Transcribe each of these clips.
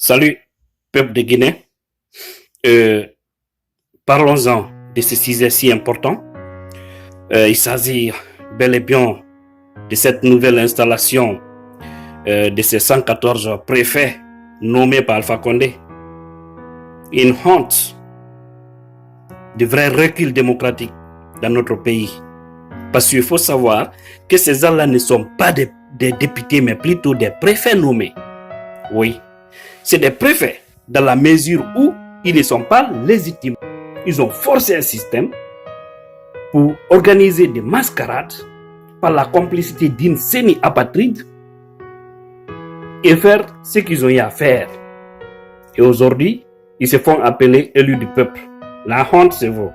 Salut, peuple de Guinée. Parlons-en de ce sujet si important. Il s'agit bel et bien de cette nouvelle installation de ces 114 préfets nommés par Alpha Condé. Une honte de vrai recul démocratique dans notre pays. Parce qu'il faut savoir que ces gens-là ne sont pas des députés, mais plutôt des préfets nommés. Oui, c'est des préfets dans la mesure où ils ne sont pas légitimes. Ils ont forcé un système pour organiser des mascarades par la complicité d'une semi-apatride et faire ce qu'ils ont eu à faire. Et aujourd'hui, ils se font appeler élus du peuple. La honte, c'est vous.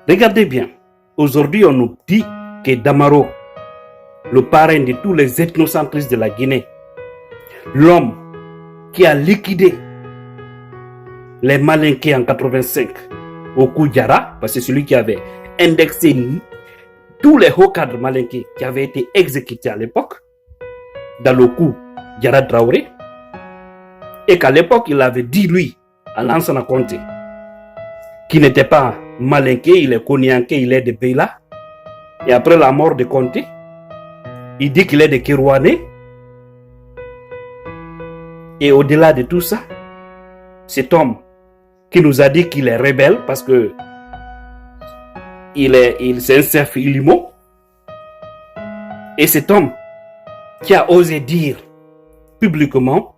Regardez bien. Aujourd'hui, on nous dit que Damaro, le parrain de tous les ethnocentristes de la Guinée, l'homme qui a liquidé les Malinqués en 85 au coup Diarra, parce que c'est celui qui avait indexé tous les hauts cadres Malinqués qui avaient été exécutés à l'époque, dans le coup Diarra Traoré, et qu'à l'époque, il avait dit, lui, à Lansana Conté, qui n'était pas Malinqué, il est Konianké, il est de Beila. Et après la mort de Conté, il dit qu'il est de Kérouané. Et au-delà de tout ça, cet homme qui nous a dit qu'il est rebelle parce que c'est un chef illimo. Et cet homme qui a osé dire publiquement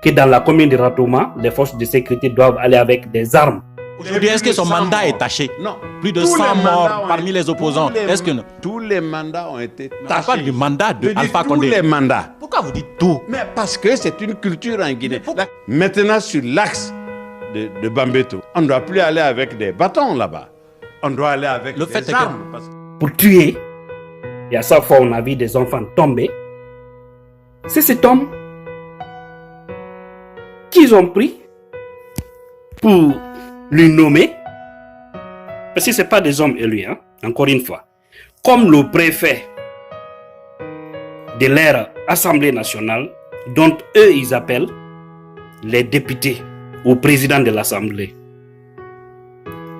que dans la commune de Ratouma, les forces de sécurité doivent aller avec des armes. Aujourd'hui, est-ce que son mandat est taché? Non. Plus de 100 morts parmi les opposants. Est-ce que non? Tous les mandats ont été tachés. On parle du mandat de Alpha Condé. Tous les mandats. Pourquoi vous dites tout? Mais parce que c'est une culture en Guinée. Maintenant, sur l'axe de Bambeto, on ne doit plus aller avec des bâtons là-bas. On doit aller avec des armes. Pour tuer, et à chaque fois on a vu des enfants tomber, c'est cet homme qu'ils ont pris pour lui nommer, parce que ce n'est pas des hommes élus, hein, encore une fois, comme le préfet de leur Assemblée nationale, dont eux ils appellent les députés ou président de l'Assemblée.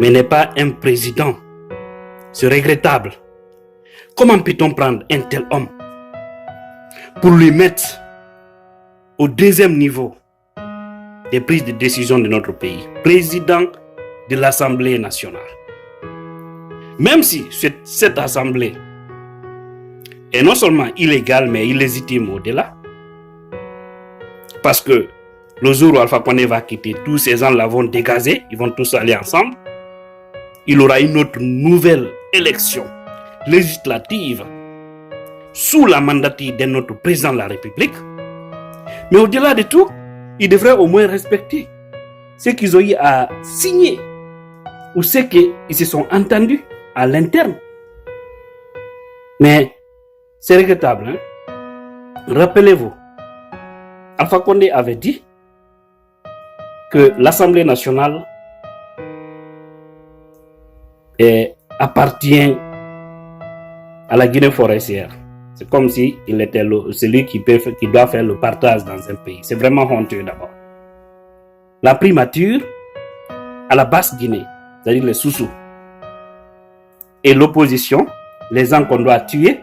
Mais n'est pas un président. C'est regrettable. Comment peut-on prendre un tel homme pour lui mettre au deuxième niveau des prises de décision de notre pays, président de l'Assemblée nationale? Même si cette Assemblée est non seulement illégale, mais illégitime au-delà, parce que le jour où Alpha Condé va quitter, tous ces gens-là vont dégazer, ils vont tous aller ensemble, il y aura une autre nouvelle élection législative sous la mandature de notre président de la République. Mais au-delà de tout, ils devraient au moins respecter ce qu'ils ont eu à signer ou ce qu'ils se sont entendus à l'interne. Mais c'est regrettable. Hein? Rappelez-vous, Alpha Condé avait dit que l'Assemblée nationale appartient à la Guinée forestière. C'est comme si il était celui qui doit faire le partage dans un pays. C'est vraiment honteux d'abord. La primature à la Basse-Guinée, c'est-à-dire les Soussous, et l'opposition, les gens qu'on doit tuer,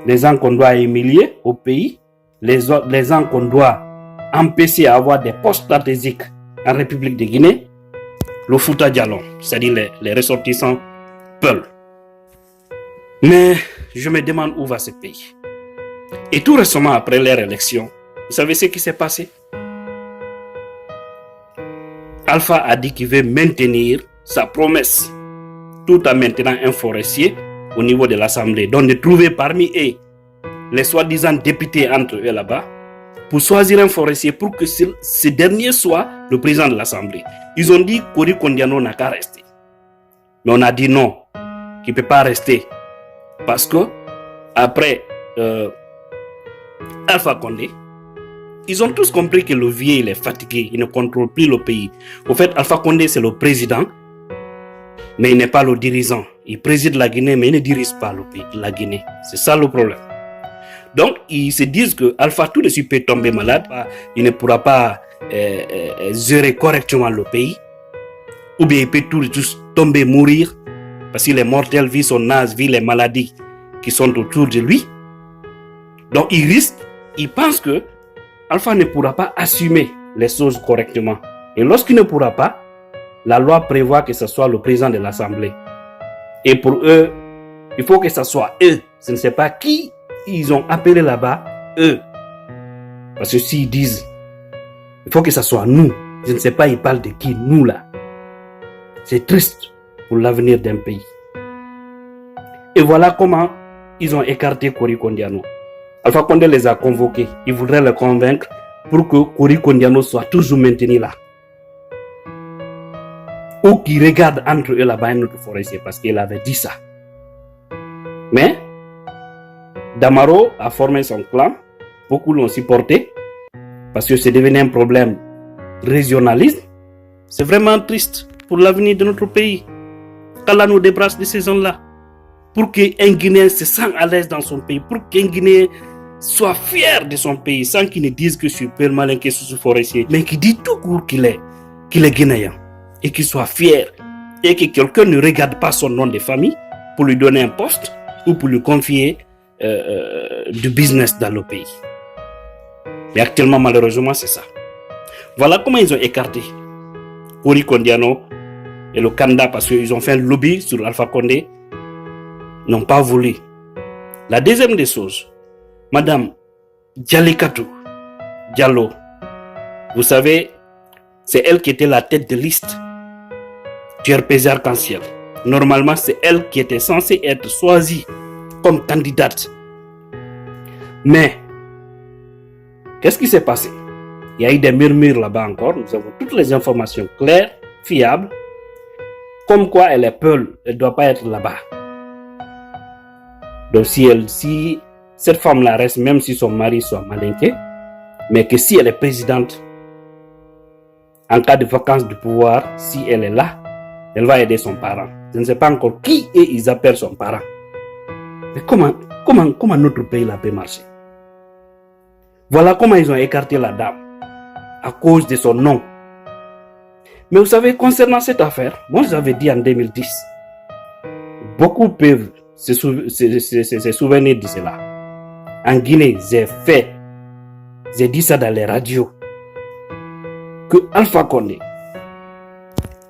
les gens qu'on doit humilier au pays, les gens qu'on doit empêcher à avoir des postes stratégiques en République de Guinée, le Fouta Djallon, c'est-à-dire les ressortissants Peul. Mais je me demande où va ce pays. Et tout récemment, après leur élection, vous savez ce qui s'est passé? Alpha a dit qu'il veut maintenir sa promesse, tout en maintenant un forestier au niveau de l'Assemblée, donc de trouver parmi eux les soi-disant députés entre eux là-bas, pour choisir un forestier pour que ce dernier soit le président de l'Assemblée. Ils ont dit Kori Kondiano n'a qu'à rester. Mais on a dit non, qu'il ne peut pas rester. Parce que, après Alpha Condé, ils ont tous compris que le vieux il est fatigué, il ne contrôle plus le pays. Au fait, Alpha Condé c'est le président, mais il n'est pas le dirigeant. Il préside la Guinée, mais il ne dirige pas le pays, la Guinée. C'est ça le problème. Donc, ils se disent que Alpha tout de suite peut tomber malade, il ne pourra pas gérer correctement le pays, ou bien il peut tout tomber, mourir, parce qu'il est mortel, vu son âge, vu les maladies qui sont autour de lui. Donc, il pense que Alpha ne pourra pas assumer les choses correctement. Et lorsqu'il ne pourra pas, la loi prévoit que ce soit le président de l'Assemblée. Et pour eux, il faut que ce soit eux. Je ne sais pas qui ils ont appelé là-bas, eux. Parce que s'ils disent, il faut que ce soit nous, je ne sais pas, ils parlent de qui, nous là. C'est triste pour l'avenir d'un pays. Et voilà comment ils ont écarté Kori Kondiano. Alpha Condé les a convoqués. Ils voudraient le convaincre pour que Kori Kondiano soit toujours maintenu là. Ou qu'ils regardent entre eux là-bas un autre forestier parce qu'il avait dit ça. Mais Damaro a formé son clan. Beaucoup l'ont supporté parce que c'est devenu un problème régionaliste. C'est vraiment triste pour l'avenir de notre pays. Qu'Allah nous débarrasse de ces gens-là. Pour qu'un Guinéen se sente à l'aise dans son pays. Pour qu'un Guinéen soit fier de son pays. Sans qu'il ne dise que je suis Père Malinké sous forestier. Mais qu'il dit tout court qu'il est Guinéen. Et qu'il soit fier. Et que quelqu'un ne regarde pas son nom de famille pour lui donner un poste ou pour lui confier du business dans le pays. Mais actuellement, malheureusement, c'est ça. Voilà comment ils ont écarté Kori Kondiano et le Kanda parce qu'ils ont fait un lobby sur Alpha Condé. N'ont pas voulu. La deuxième des choses, Madame Djalikatou Diallo, vous savez, c'est elle qui était la tête de liste du RPZ Arc-en-Ciel. Normalement, c'est elle qui était censée être choisie comme candidate. Mais, qu'est-ce qui s'est passé? Il y a eu des murmures là-bas encore. Nous avons toutes les informations claires, fiables, comme quoi elle est Peul, elle ne doit pas être là-bas. Donc si cette femme-là reste, même si son mari soit malinqué, mais que si elle est présidente, en cas de vacance du pouvoir, si elle est là, elle va aider son parent. Je ne sais pas encore qui ils appellent son parent. Mais comment notre pays là peut marcher? Voilà comment ils ont écarté la dame, à cause de son nom. Mais vous savez, concernant cette affaire, moi j'avais dit en 2010, beaucoup peuvent se souvenir de cela. En Guinée, j'ai dit ça dans les radios, que Alpha Condé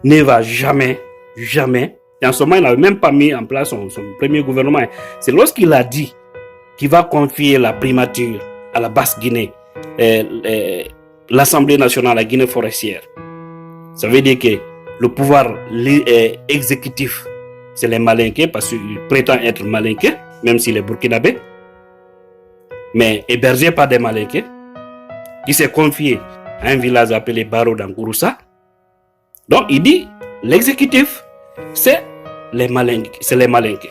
ne va jamais, et en ce moment il n'avait même pas mis en place son premier gouvernement. C'est lorsqu'il a dit qu'il va confier la primature à la Basse-Guinée, l'Assemblée nationale à la Guinée forestière. Ça veut dire que le pouvoir exécutif, c'est les Malinqués, parce qu'il prétend être Malinqué, même s'il est burkinabé, mais hébergé par des Malinqués, qui s'est confié à un village appelé Baro dans Gouroussa. Donc il dit, l'exécutif, c'est les Malinqués.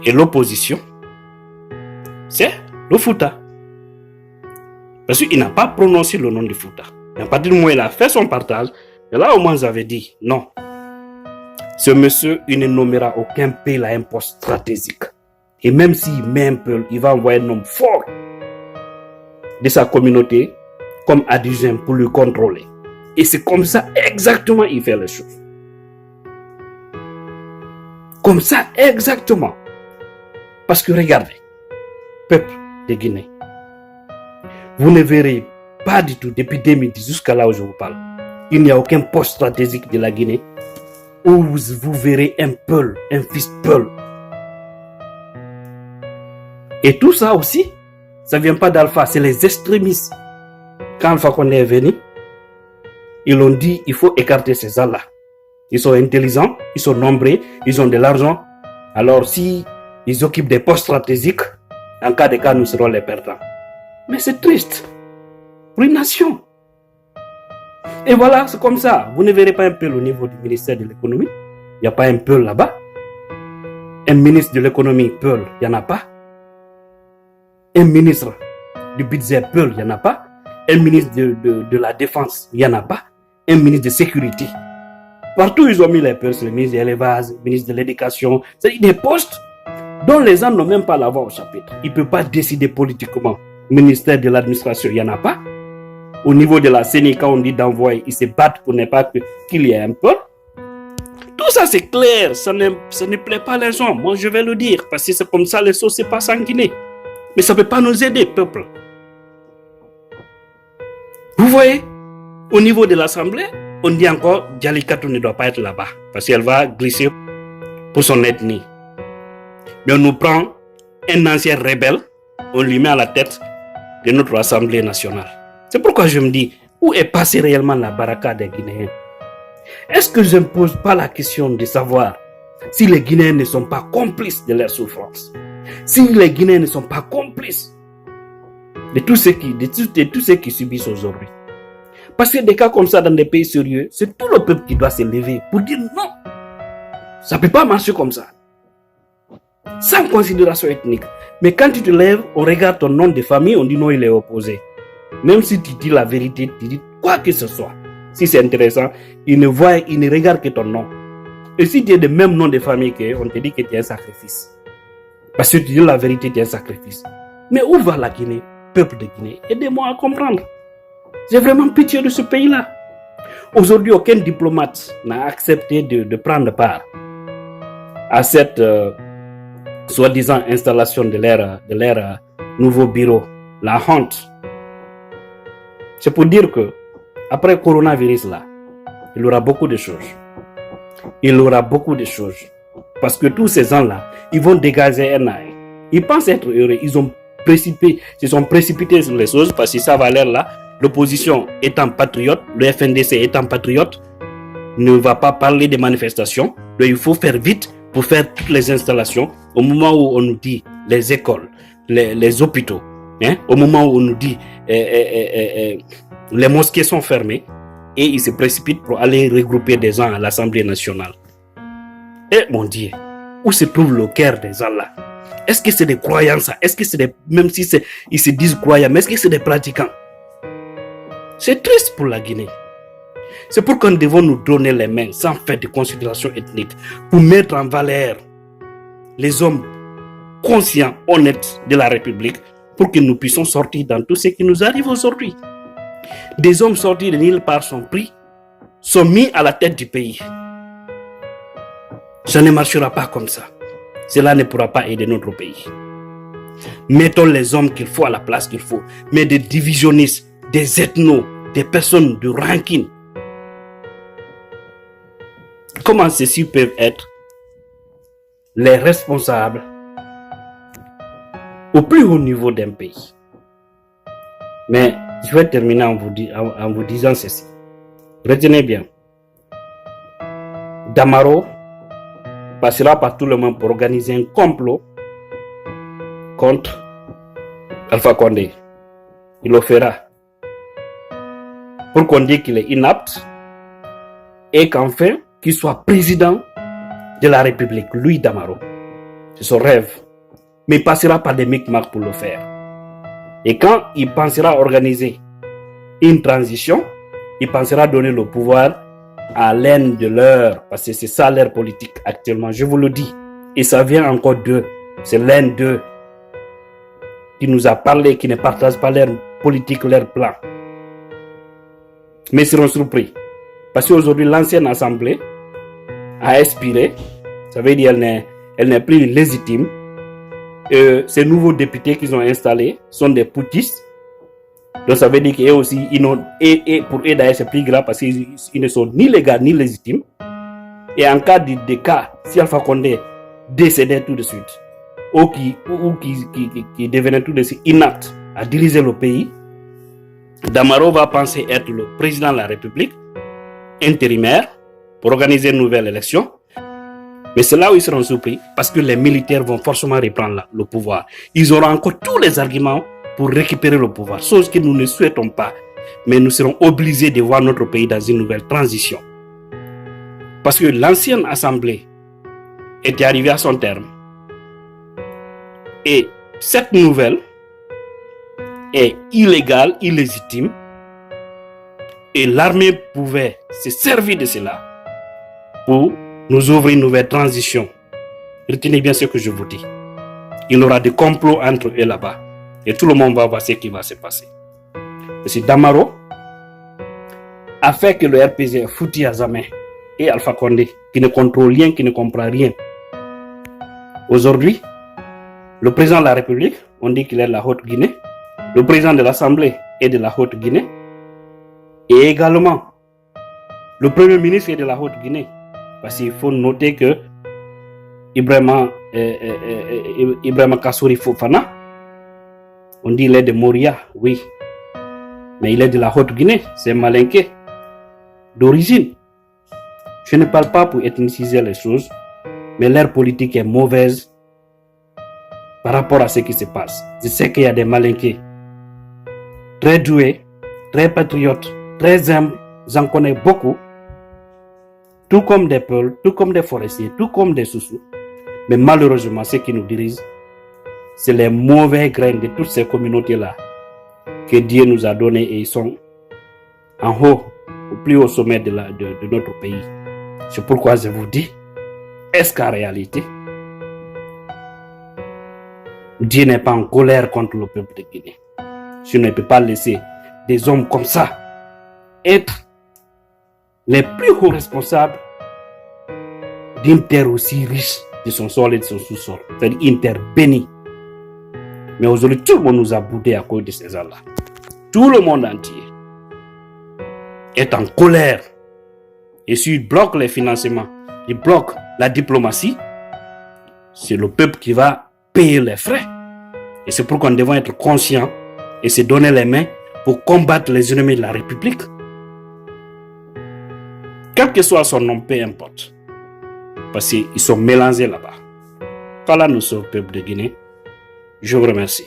Et l'opposition, c'est le Fouta. Parce qu'il n'a pas prononcé le nom du Fouta. Et à partir du moment où il a fait son partage, et là au moins j'avais dit, non. Ce monsieur, il ne nommera aucun pays à un poste stratégique. Et même s'il met un peu, il va envoyer un homme fort de sa communauté comme adjoint pour le contrôler. Et c'est comme ça exactement il fait les choses. Comme ça exactement. Parce que regardez, peuple de Guinée, vous ne verrez pas du tout depuis 2010 jusqu'à là où je vous parle. Il n'y a aucun poste stratégique de la Guinée où vous verrez un Peul, un fils Peul. Et tout ça aussi, ça ne vient pas d'Alpha, c'est les extrémistes. Quand Alpha Condé est venu, ils ont dit il faut écarter ces gens-là. Ils sont intelligents, ils sont nombreux, ils ont de l'argent. Alors si ils occupent des postes stratégiques, en cas de cas, nous serons les perdants. Mais c'est triste pour une nation. Et voilà, c'est comme ça. Vous ne verrez pas un peu au niveau du ministère de l'économie. Il n'y a pas un peu là-bas. Un ministre de l'économie, Peul, il n'y en a pas. Un ministre du budget, Peul, il n'y en a pas. Un ministre de la défense, il n'y en a pas. Un ministre de sécurité. Partout, ils ont mis les Peuls, le ministre de l'élevage, le ministre de l'éducation. C'est des postes dont les gens n'ont même pas la voix au chapitre. Il ne peut pas décider politiquement. Ministère de l'administration, il n'y en a pas. Au niveau de la CENI, quand on dit d'envoyer, ils se battent pour ne pas qu'il y ait un peuple. Tout ça, c'est clair. Ça ne plaît pas les gens. Moi, je vais le dire. Parce que c'est comme ça, les choses se passent en Guinée. Mais ça ne peut pas nous aider, peuple. Vous voyez, au niveau de l'Assemblée, on dit encore Dialikatou ne doit pas être là-bas. Parce qu'elle va glisser pour son ethnie. Mais on nous prend un ancien rebelle, on lui met à la tête de notre Assemblée nationale. C'est pourquoi je me dis, où est passée réellement la baraka des Guinéens? Est-ce que je ne pose pas la question de savoir si les Guinéens ne sont pas complices de leur souffrance? Si les Guinéens ne sont pas complices de tout ce qui subissent aujourd'hui? Parce que des cas comme ça dans des pays sérieux, c'est tout le peuple qui doit se lever pour dire non. Ça ne peut pas marcher comme ça. Sans considération ethnique. Mais quand tu te lèves, on regarde ton nom de famille, on dit non, il est opposé. Même si tu dis la vérité, tu dis quoi que ce soit. Si c'est intéressant, ils ne regardent que ton nom. Et si tu es de même nom de famille, on te dit que tu es un sacrifice. Parce que tu dis la vérité, tu es un sacrifice. Mais où va la Guinée, peuple de Guinée? Aidez-moi à comprendre. J'ai vraiment pitié de ce pays-là. Aujourd'hui, aucun diplomate n'a accepté de prendre part à cette soi-disant installation de leur nouveau bureau. La honte. C'est pour dire que après le coronavirus là, il y aura beaucoup de choses. Il y aura beaucoup de choses. Parce que tous ces gens-là, ils vont dégager un œil. Ils pensent être heureux. Ils se sont précipités sur les choses parce que ça va l'air là. L'opposition étant patriote, le FNDC étant patriote, ne va pas parler des manifestations. Donc il faut faire vite pour faire toutes les installations. Au moment où on nous dit les écoles, les hôpitaux, au moment où on nous dit les mosquées sont fermées, et ils se précipitent pour aller regrouper des gens à l'Assemblée nationale. Et mon Dieu, où se trouve le cœur des gens là? Est-ce que c'est des croyants ça? Est-ce que c'est des, même si ils se disent croyants, mais est-ce que c'est des pratiquants? C'est triste pour la Guinée. C'est pourquoi nous devons nous donner les mains sans faire de considération ethnique pour mettre en valeur les hommes conscients, honnêtes de la République pour que nous puissions sortir dans tout ce qui nous arrive aujourd'hui. Des hommes sortis de nulle part sont mis à la tête du pays. Ça ne marchera pas comme ça. Cela ne pourra pas aider notre pays. Mettons les hommes qu'il faut à la place qu'il faut. Mais des divisionnistes, des ethnos, des personnes de rancune. Comment ceux-ci peuvent être les responsables au plus haut niveau d'un pays? Mais je vais terminer en vous disant ceci. Retenez bien. Damaro passera par tout le monde pour organiser un complot contre Alpha Condé. Il le fera. Pour qu'on dise qu'il est inapte et qu'enfin, qu'il soit président de la République, lui Damaro. C'est son rêve. Mais il passera par des micmacs pour le faire. Et quand il pensera organiser une transition, il pensera donner le pouvoir à l'un de leurs, parce que c'est ça leur politique actuellement, je vous le dis. Et ça vient encore d'eux. C'est l'un d'eux qui nous a parlé, qui ne partage pas leur politique, leur plan. Mais ils seront surpris. Parce qu'aujourd'hui, l'ancienne assemblée a expiré. Ça veut dire qu'elle n'est plus légitime. Ces nouveaux députés qu'ils ont installés sont des putschistes. Donc ça veut dire qu'eux aussi, et pour eux d'ailleurs c'est plus grave parce qu'ils ne sont ni légaux ni légitimes. Et en cas de cas, si Alpha Condé décédait tout de suite, ou qui devenait tout de suite inapte à diriger le pays, Damaro va penser être le président de la République, intérimaire, pour organiser une nouvelle élection. Mais c'est là où ils seront surpris, parce que les militaires vont forcément reprendre le pouvoir. Ils auront encore tous les arguments pour récupérer le pouvoir, chose que nous ne souhaitons pas. Mais nous serons obligés de voir notre pays dans une nouvelle transition. Parce que l'ancienne assemblée était arrivée à son terme. Et cette nouvelle est illégale, illégitime. Et l'armée pouvait se servir de cela pour nous ouvrir une nouvelle transition. Retenez bien ce que je vous dis. il y aura des complots entre eux là-bas. Et tout le monde va voir ce qui va se passer. M. Damaro a fait que le RPG est foutu à jamais. Et Alpha Condé, qui ne contrôle rien, qui ne comprend rien. Aujourd'hui, le président de la République, on dit qu'il est de la Haute-Guinée. Le président de l'Assemblée est de la Haute-Guinée. Et également, le premier ministre est de la Haute-Guinée. Parce qu'il faut noter que Ibrahima Kassouri Fofana, on dit qu'il est de Moria, oui. Mais il est de la Haute-Guinée, c'est Malinké, d'origine. Je ne parle pas pour ethniciser les choses, mais leur politique est mauvaise par rapport à ce qui se passe. Je sais qu'il y a des Malinqués très doués, très patriotes, très humbles, j'en connais beaucoup, tout comme des Peuls, tout comme des forestiers, tout comme des Soussous. Mais malheureusement, ceux qui nous dirigent, c'est les mauvais grains de toutes ces communautés-là que Dieu nous a donnés et ils sont en haut, au plus haut sommet de notre pays. C'est pourquoi je vous dis, est-ce qu'en réalité, Dieu n'est pas en colère contre le peuple de Guinée? Je ne peux pas laisser des hommes comme ça être les plus hauts responsables d'une terre aussi riche de son sol et de son sous-sol. C'est-à-dire une terre bénie. Mais aujourd'hui, tout le monde nous a boudé à cause de ces gens-là. Tout le monde entier est en colère. Et s'il bloque les financements, il bloque la diplomatie, c'est le peuple qui va payer les frais. Et c'est pourquoi nous devons être conscients et se donner les mains pour combattre les ennemis de la République. Quel que soit son nom, peu importe. Parce qu'ils sont mélangés là-bas. Qu'Allah nous sauve, peuple de Guinée. Je vous remercie.